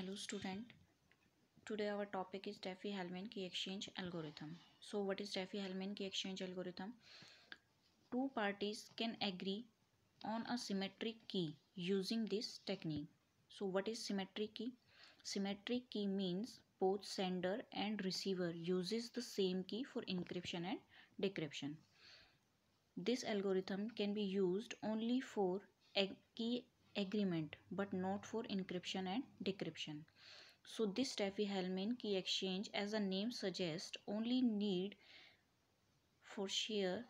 Hello student, today our topic is Diffie-Hellman key exchange algorithm. So what is Diffie-Hellman key exchange algorithm? Two parties can agree on a symmetric key using this technique. So what is symmetric key? Symmetric key means both sender and receiver uses the same key for encryption and decryption. This algorithm can be used only for key agreement but not for encryption and decryption. So this Diffie-Hellman key exchange, as the name suggests, only need for share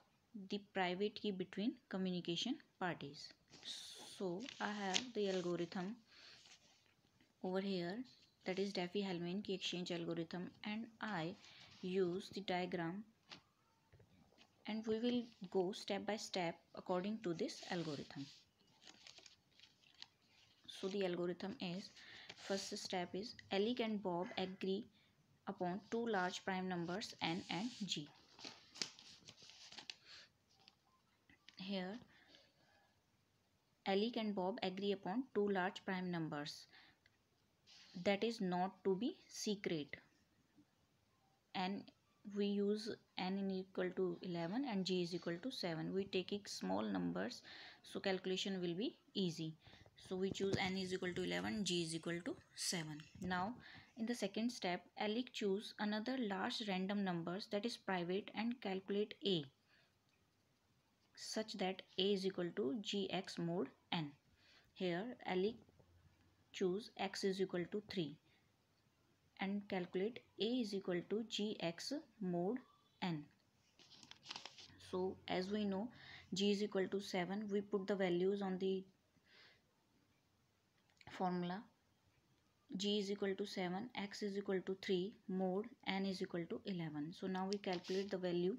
the private key between communication parties. So I have the algorithm over here, that is Diffie-Hellman key exchange algorithm, and I use the diagram and we will go step by step according to this algorithm. So the algorithm is, first step is Alec and Bob agree upon two large prime numbers n and g. Here Alec and Bob agree upon two large prime numbers that is not to be secret, and we use n is equal to 11 and g is equal to 7. We taking small numbers so calculation will be easy. So we choose n is equal to 11, g is equal to 7. Now in the second step, Alec choose another large random numbers that is private and calculate a such that a is equal to gx mod n. Here Alec choose x is equal to 3 and calculate a is equal to gx mod n. So as we know g is equal to 7, we put the values on the formula. G is equal to 7, x is equal to 3, mod n is equal to 11. So now we calculate the value.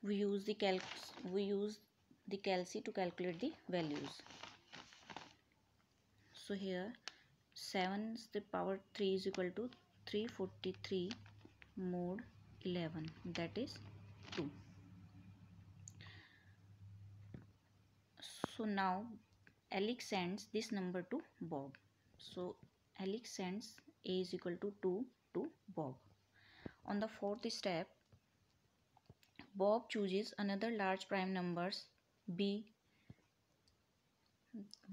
We use the calci to calculate the values. So here 7 to the power 3 is equal to 343 mod 11, that is 2. So now Alec sends this number to Bob. So Alec sends a is equal to 2 to Bob. On the fourth step, Bob chooses another large prime numbers b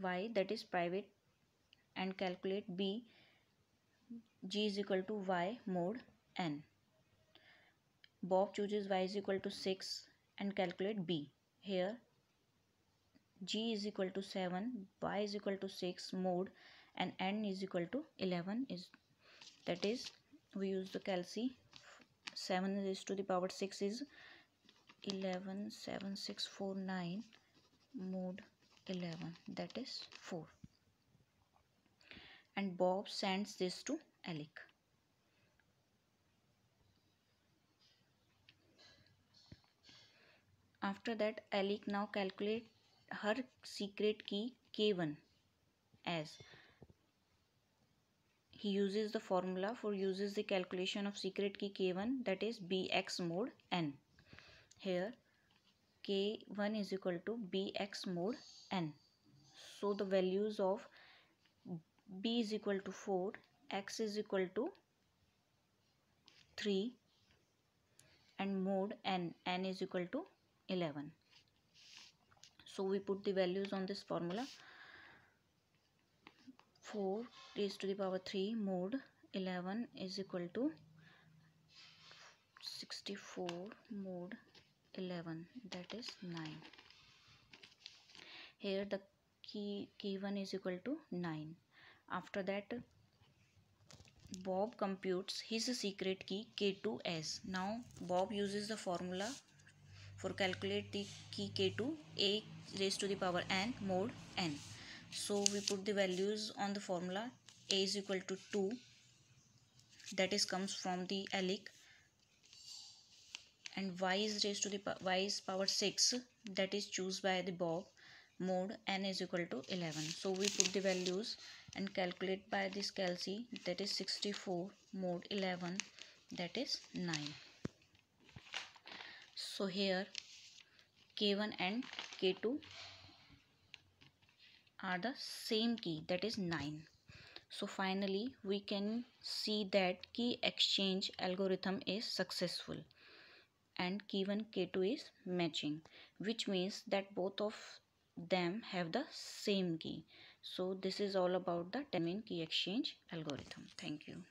y that is private and calculate b g is equal to y mod n. Bob chooses y is equal to 6 and calculate b. Here g is equal to 7, y is equal to 6 mod and n is equal to 11, is that is we use the calci. 7 is to the power 6 is 11, 7 6 4 9 mod 11, that is 4, and Bob sends this to Alec. After that Alec now calculate her secret key K1, as he uses the formula for uses the calculation of secret key K1, that is bx mod n. Here K1 is equal to bx mod n. So the values of b is equal to 4, x is equal to 3 and mod n is equal to 11. So we put the values on this formula. 4 raised to the power 3 mod 11 is equal to 64 mod 11, that is 9. Here the K1 is equal to 9. After that Bob computes his secret key K2 as. Now Bob uses the formula for calculate the key K2, a raised to the power n mod n. So we put the values on the formula. A is equal to 2, that is comes from the Alec, and y is raised to the y is power 6, that is choose by the Bob, mod n is equal to 11. So we put the values and calculate by this calci, that is 64 mod 11, that is 9. So here K1 and K2 are the same key, that is 9. So finally we can see that key exchange algorithm is successful and Key1 K2 is matching, which means that both of them have the same key. So this is all about the key exchange algorithm. Thank you.